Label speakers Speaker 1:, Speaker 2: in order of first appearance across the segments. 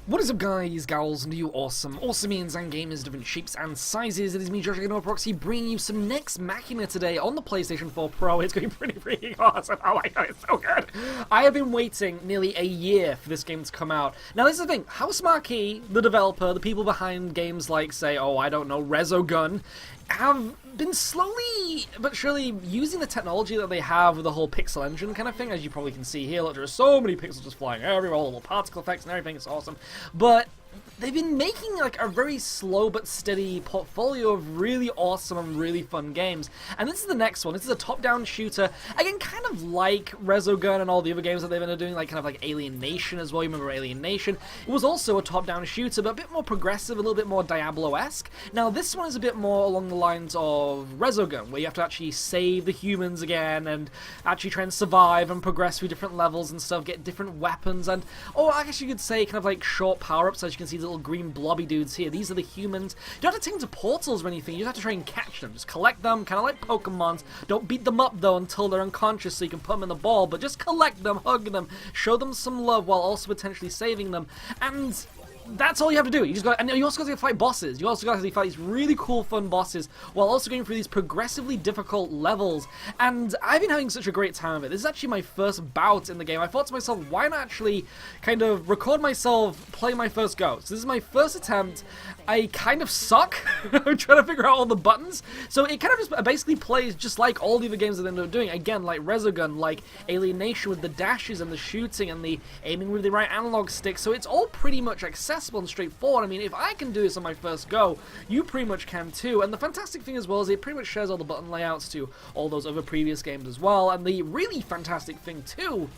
Speaker 1: What is up, guys, gals, and you awesomians and gamers, different shapes and sizes. It is me, Josh, Proxy, bringing you some NEX Machina today on the PlayStation 4 Pro. It's going pretty freaking awesome. Oh my god, it's so good. I have been waiting nearly a year for this game to come out. Now, this is the thing. Housemarque, the developer, the people behind games like, say, Resogun, have been slowly but surely using the technology that they have with the whole pixel engine kind of thing. As you probably can see here, look, there are so many pixels just flying everywhere, all the little particle effects and everything. It's awesome. But they've been making like a very slow but steady portfolio of really awesome and really fun games. And this is the next one. This is a top-down shooter. Again, kind of like Resogun and all the other games that they've been doing, like kind of like Alienation as well. You remember Alienation? It was also a top-down shooter, but a bit more progressive, a little bit more Diablo-esque. Now, this one is a bit more along the lines of Resogun, where you have to actually save the humans again and actually try and survive and progress through different levels and stuff, get different weapons, and, or I guess you could say kind of like short power-ups. As you can see, the little green blobby dudes here. These are the humans. You don't have to take them to portals or anything. You just have to try and catch them. Just collect them, kind of like Pokemons. Don't beat them up, though, until they're unconscious so you can put them in the ball, but just collect them, hug them, show them some love while also potentially saving them. And that's all you have to do. You just got, and you also got to fight bosses. You also got to fight these really cool, fun bosses while also going through these progressively difficult levels. And I've been having such a great time with it. This is actually my first bout in the game. I thought to myself, why not actually kind of record myself playing my first go? So this is my first attempt. I kind of suck. I'm trying to figure out all the buttons. So it kind of just basically plays just like all the other games that they ended up doing. Again, like Resogun, like Alienation with the dashes and the shooting and the aiming with the right analog stick. So it's all pretty much accessible and straightforward. I mean, if I can do this on my first go, you pretty much can too. And the fantastic thing as well is it pretty much shares all the button layouts to all those other previous games as well. And the really fantastic thing too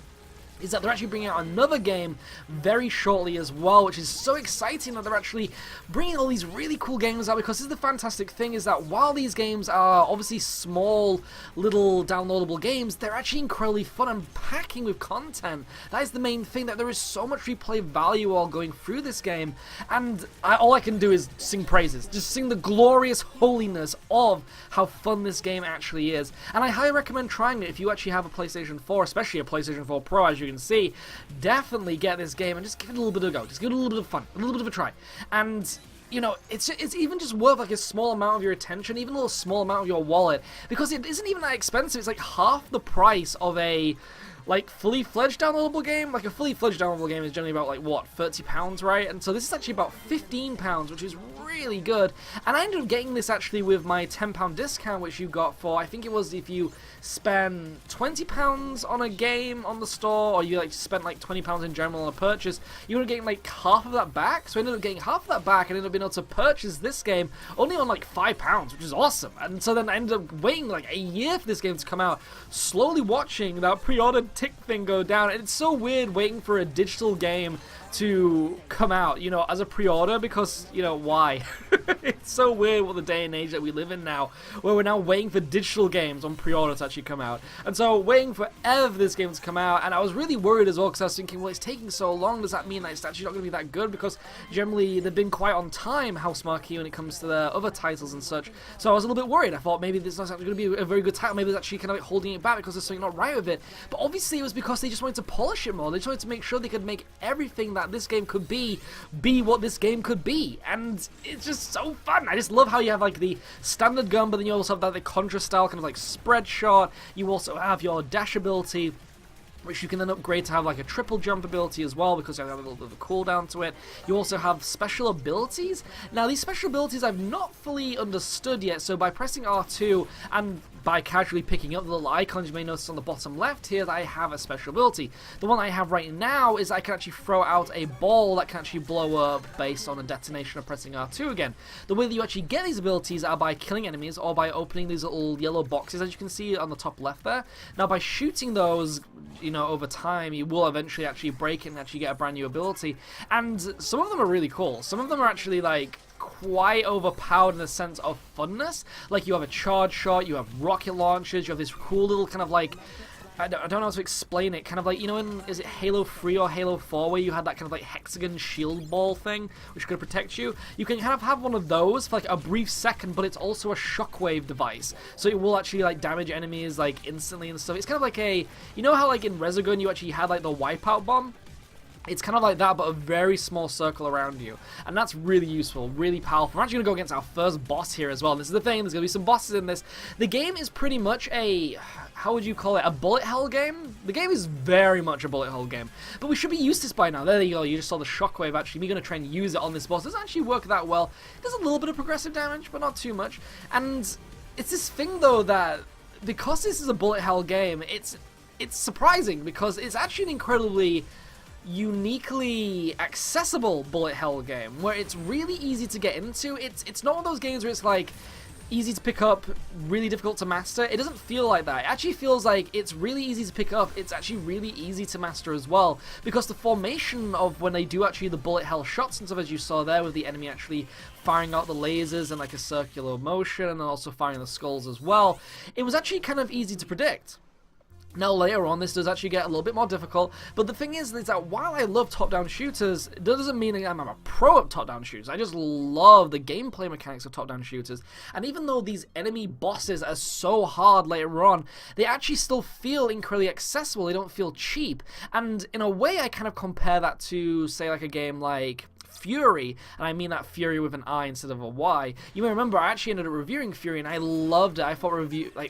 Speaker 1: is that they're actually bringing out another game very shortly as well, which is so exciting that they're actually bringing all these really cool games out, because this is the fantastic thing, is that while these games are obviously small, little downloadable games, they're actually incredibly fun and packing with content. That is the main thing, that there is so much replay value while going through this game, and all I can do is sing praises, just sing the glorious holiness of how fun this game actually is. And I highly recommend trying it if you actually have a PlayStation 4, especially a PlayStation 4 Pro, as you can see. Definitely get this game and just give it a little bit of a go. Just give it a little bit of fun, a little bit of a try. And you know, it's even just worth like a small amount of your attention, even a little small amount of your wallet, because it isn't even that expensive. It's like half the price of a like fully fledged downloadable game. Like a fully fledged downloadable game is generally about like what, £30, right? And so this is actually about £15, which is really good. And I ended up getting this actually with my £10 discount, which you got for, I think it was if you spend £20 on a game on the store, or you like spent like £20 in general on a purchase, you ended up getting like half of that back. So I ended up getting half of that back and ended up being able to purchase this game only on like £5, which is awesome. And so then I ended up waiting like a year for this game to come out, slowly watching that pre-order tick thing go down. And it's so weird waiting for a digital game to come out, you know, as a pre-order, because, you know, why? It's so weird what the day and age that we live in now, where we're now waiting for digital games on pre-order to actually come out. And so waiting forever for this game to come out, and I was really worried as well, because I was thinking, well, it's taking so long, does that mean that it's actually not going to be that good? Because generally they've been quite on time, Housemarque, when it comes to their other titles and such. So I was a little bit worried. I thought maybe this is not actually going to be a very good title, maybe it's actually kind of like holding it back because there's something not right with it. But obviously it was because they just wanted to polish it more. They just wanted to make sure they could make everything that this game could be what this game could be. And it's just so fun. I just love how you have like the standard gun, but then you also have that the Contra style kind of like spread shot. You also have your dash ability, which you can then upgrade to have like a triple jump ability as well, because you have a little bit of a cooldown to it. You also have special abilities. Now these special abilities I've not fully understood yet, so by pressing R2 and by casually picking up the little icons, you may notice on the bottom left here that I have a special ability. The one I have right now is I can actually throw out a ball that can actually blow up based on a detonation of pressing R2 again. The way that you actually get these abilities are by killing enemies or by opening these little yellow boxes, as you can see on the top left there. Now by shooting those, you know, over time, you will eventually actually break it and actually get a brand new ability. And some of them are really cool. Some of them are actually like quite overpowered in the sense of funness. Like you have a charge shot, you have rocket launchers, you have this cool little kind of like, I don't know how to explain it, kind of like, you know, is it Halo 3 or Halo 4 where you had that kind of like hexagon shield ball thing which could protect you? You can kind of have one of those for like a brief second, but it's also a shockwave device, so it will actually like damage enemies like instantly and stuff. It's kind of like a, you know how like in Resogun you actually had like the wipeout bomb? It's kind of like that, but a very small circle around you. And that's really useful, really powerful. We're actually going to go against our first boss here as well. This is the thing, there's going to be some bosses in this. The game is pretty much a, how would you call it, a bullet hell game? The game is very much a bullet hell game. But we should be used to this by now. There you go, you just saw the shockwave actually. We're going to try and use it on this boss. It doesn't actually work that well. It does a little bit of progressive damage, but not too much. And it's this thing though that, because this is a bullet hell game, it's surprising because it's actually an incredibly uniquely accessible bullet hell game where it's really easy to get into. It's not one of those games where it's like easy to pick up, really difficult to master. It doesn't feel like that. It actually feels like it's really easy to pick up. It's actually really easy to master as well, because the formation of when they do actually the bullet hell shots and stuff, as you saw there, with the enemy actually firing out the lasers in like a circular motion and then also firing the skulls as well, it was actually kind of easy to predict. Now later on this does actually get a little bit more difficult, but the thing is that while I love top-down shooters, it doesn't mean that I'm a pro at top-down shooters. I just love the gameplay mechanics of top-down shooters, and even though these enemy bosses are so hard later on, they actually still feel incredibly accessible. They don't feel cheap, and in a way I kind of compare that to, say, like a game like Fury, and I mean that Fury with an I instead of a Y. You may remember I actually ended up reviewing Fury and I loved it. I thought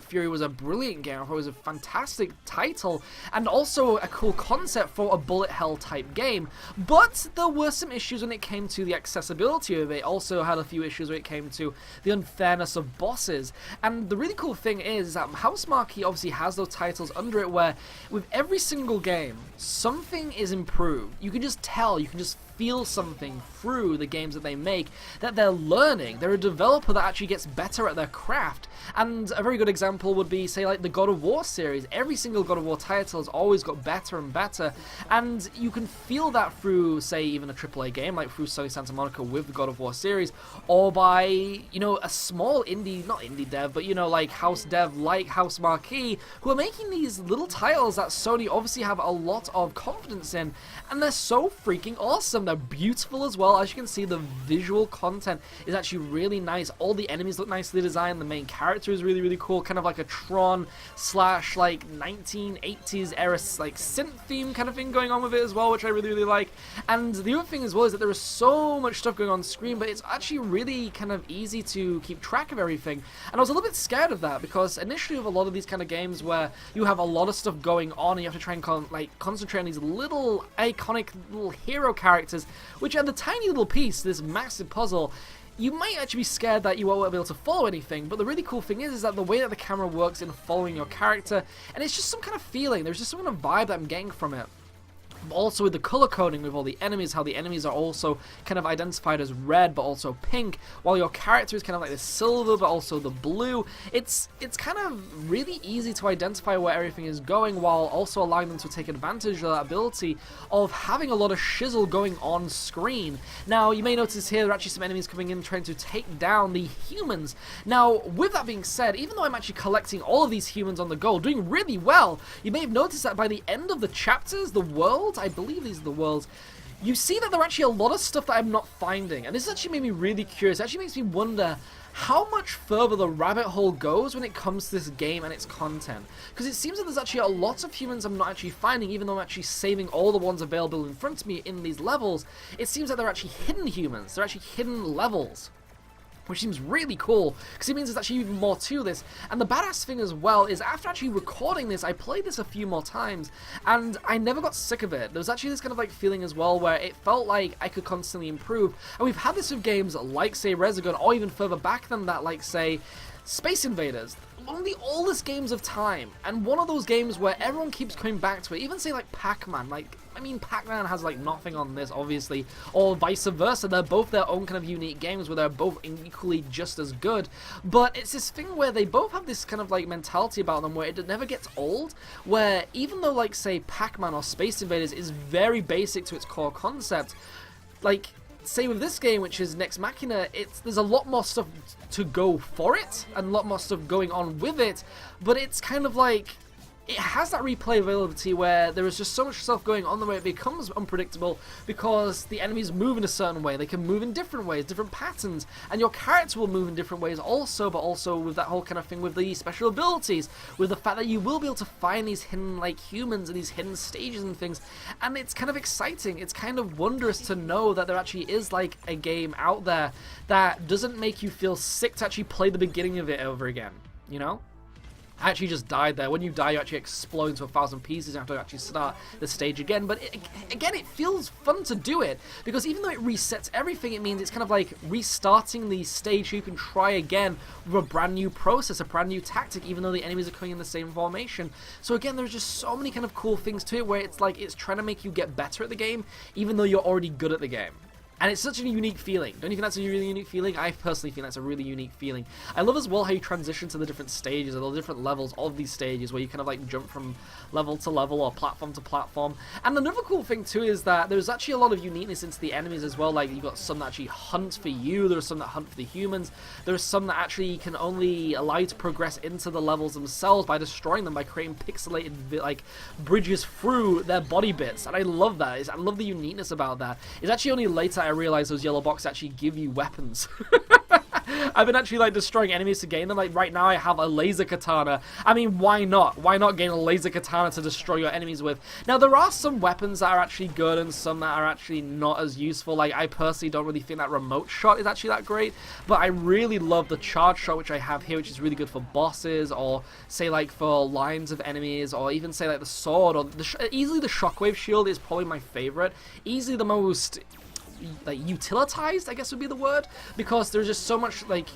Speaker 1: Fury was a brilliant game. I thought it was a fantastic title and also a cool concept for a bullet hell type game, but there were some issues when it came to the accessibility of it. It also had a few issues when it came to the unfairness of bosses, and the really cool thing is that Housemarque obviously has those titles under it where with every single game something is improved. You can just tell, you can just feel something through the games that they make, that they're learning. They're a developer that actually gets better at their craft. And a very good example would be, say, like the God of War series. Every single God of War title has always got better and better, and you can feel that through, say, even a AAA game, like through Sony Santa Monica with the God of War series, or by, you know, a small indie, not indie dev, but, you know, like house dev like Housemarque, who are making these little titles that Sony obviously have a lot of confidence in, and they're so freaking awesome. They're beautiful as well. As you can see, the visual content is actually really nice. All the enemies look nicely designed. The main character is really, really cool. Kind of like a Tron slash like 1980s era like synth theme kind of thing going on with it as well, which I really, really like. And the other thing as well is that there is so much stuff going on screen, but it's actually really kind of easy to keep track of everything. And I was a little bit scared of that because initially with a lot of these kind of games where you have a lot of stuff going on and you have to try and concentrate on these little iconic little hero characters, which are the tiny little piece, this massive puzzle, you might actually be scared that you won't be able to follow anything. But the really cool thing is that the way that the camera works in following your character, and it's just some kind of feeling, there's just some kind of vibe that I'm getting from it. Also with the color coding with all the enemies, how the enemies are also kind of identified as red but also pink, while your character is kind of like the silver but also the blue. It's kind of really easy to identify where everything is going, while also allowing them to take advantage of that ability of having a lot of shizzle going on screen. Now you may notice here there are actually some enemies coming in trying to take down the humans. Now with that being said, even though I'm actually collecting all of these humans on the go, doing really well, you may have noticed that by the end of the chapters, the world, I believe these are the worlds, you see that there are actually a lot of stuff that I'm not finding, and this actually made me really curious. It actually makes me wonder how much further the rabbit hole goes when it comes to this game and its content, because it seems that there's actually a lot of humans I'm not actually finding, even though I'm actually saving all the ones available in front of me in these levels. It seems that they're actually hidden humans, they're actually hidden levels, which seems really cool, because it means there's actually even more to this. And the badass thing as well is after actually recording this, I played this a few more times, and I never got sick of it. There was actually this kind of like feeling as well where it felt like I could constantly improve, and we've had this with games like, say, Resogun, or even further back than that, like, say, Space Invaders. One of the oldest games of time, and one of those games where everyone keeps coming back to it. Even say like Pac-Man, like, I mean, Pac-Man has like nothing on this obviously, or vice versa. They're both their own kind of unique games where they're both equally just as good, but it's this thing where they both have this kind of like mentality about them where it never gets old, where even though like say Pac-Man or Space Invaders is very basic to its core concept, like say with this game, which is NEX MACHINA, there's a lot more stuff to go for it, and a lot more stuff going on with it, but it's kind of like, it has that replayability where there is just so much stuff going on the way it becomes unpredictable because the enemies move in a certain way. They can move in different ways, different patterns, and your character will move in different ways also, but also with that whole kind of thing with the special abilities, with the fact that you will be able to find these hidden like humans and these hidden stages and things, and it's kind of exciting. It's kind of wondrous to know that there actually is like a game out there that doesn't make you feel sick to actually play the beginning of it over again, you know? I actually just died there. When you die, you actually explode into 1,000 pieces. You have to actually start the stage again. But again, it feels fun to do it because even though it resets everything, it means it's kind of like restarting the stage so you can try again with a brand new process, a brand new tactic, even though the enemies are coming in the same formation. So again, there's just so many kind of cool things to it where it's like it's trying to make you get better at the game, even though you're already good at the game. And it's such a unique feeling. Don't you think that's a really unique feeling? I personally think that's a really unique feeling. I love as well how you transition to the different stages, or the different levels of these stages, where you kind of like jump from level to level or platform to platform. And another cool thing too is that there's actually a lot of uniqueness into the enemies as well. Like you've got some that actually hunt for you, there's some that hunt for the humans, there's some that actually can only allow you to progress into the levels themselves by destroying them, by creating pixelated like bridges through their body bits. And I love that. I love the uniqueness about that. It's actually only later I realized those yellow boxes actually give you weapons. I've been actually like destroying enemies to gain them. Like right now I have a laser katana. I mean, why not? Why not gain a laser katana to destroy your enemies with? Now there are some weapons that are actually good and some that are actually not as useful. Like I personally don't really think that remote shot is actually that great, but I really love the charge shot which I have here, which is really good for bosses, or say like for lines of enemies, or even say like the sword, or easily the shockwave shield is probably my favorite. Easily the most like utilitized, I guess would be the word, because there's just so much like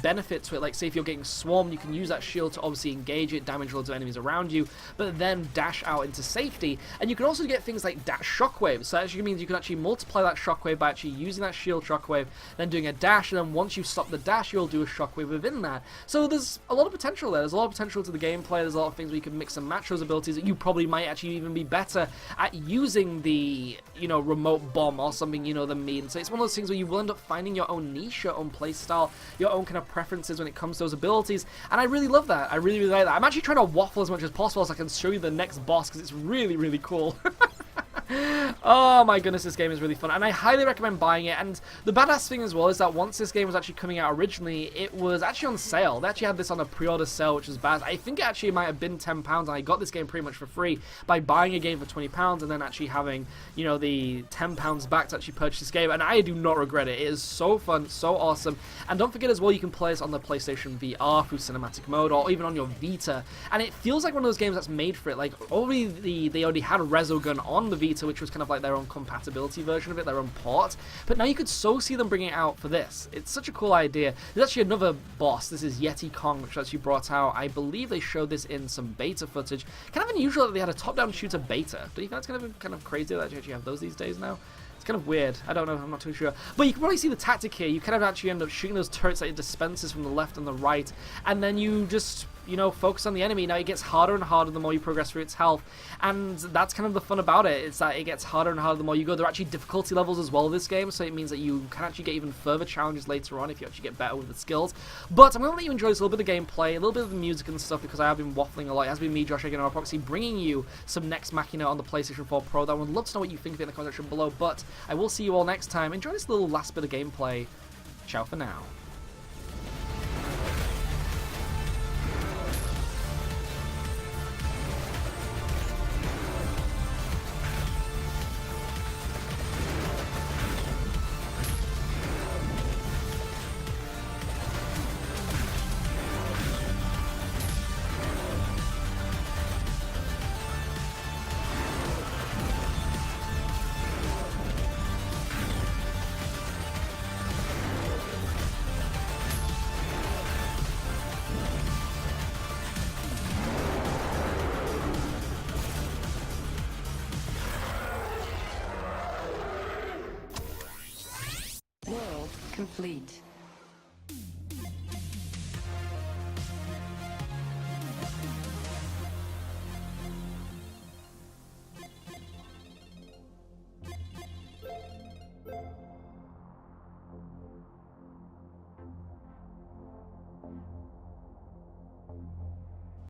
Speaker 1: benefit to it. Like say if you're getting swarmed, you can use that shield to obviously engage it, damage loads of enemies around you, but then dash out into safety. And you can also get things like dash shockwave, so that actually means you can actually multiply that shockwave by actually using that shield shockwave, then doing a dash, and then once you stop the dash, you'll do a shockwave within that. So there's a lot of potential there. There's a lot of potential to the gameplay. There's a lot of things where you can mix and match those abilities that you probably might actually even be better at using the, you know, remote bomb or something, you know, than me. And so it's one of those things where you will end up finding your own niche, your own playstyle, your own kind of preferences when it comes to those abilities, and I really love that. I really, really like that. I'm actually trying to waffle as much as possible so I can show you the next boss, because it's really, really cool. Oh my goodness, this game is really fun, and I highly recommend buying it. And the badass thing as well is that once this game was actually coming out originally, it was actually on sale. They actually had this on a pre-order sale, which was bad. I think it actually might have been £10, and I got this game pretty much for free by buying a game for £20 and then actually having, you know, the £10 back to actually purchase this game, and I do not regret it. It is so fun, so awesome. And don't forget as well, you can play this on the PlayStation VR through cinematic mode, or even on your Vita, and it feels like one of those games that's made for it. Like already they already had Resogun on the Vita, which was kind of like their own compatibility version of it, their own port, but now you could so see them bringing it out for this. It's such a cool idea. There's actually another boss. This is Yeti Kong, which actually brought out, I believe they showed this in some beta footage. Kind of unusual that they had a top-down shooter beta. Do you think that's kind of crazy that they actually have those these days now? It's kind of weird. I don't know. I'm not too sure. But you can probably see the tactic here. You kind of actually end up shooting those turrets that it dispenses from the left and the right, and then you just, you know, focus on the enemy. Now it gets harder and harder the more you progress through its health, and that's kind of the fun about it. It's that it gets harder and harder the more you go. There are actually difficulty levels as well in this game, so it means that you can actually get even further challenges later on if you actually get better with the skills. But I'm going to let you enjoy this little bit of gameplay, a little bit of the music and stuff, because I have been waffling a lot. It has been me, Josh, again, Proxy, bringing you some NEX Machina on the PlayStation 4 Pro. I would love to know what you think of it in the comment section below, but I will see you all next time. Enjoy this little last bit of gameplay. Ciao for now.
Speaker 2: Complete.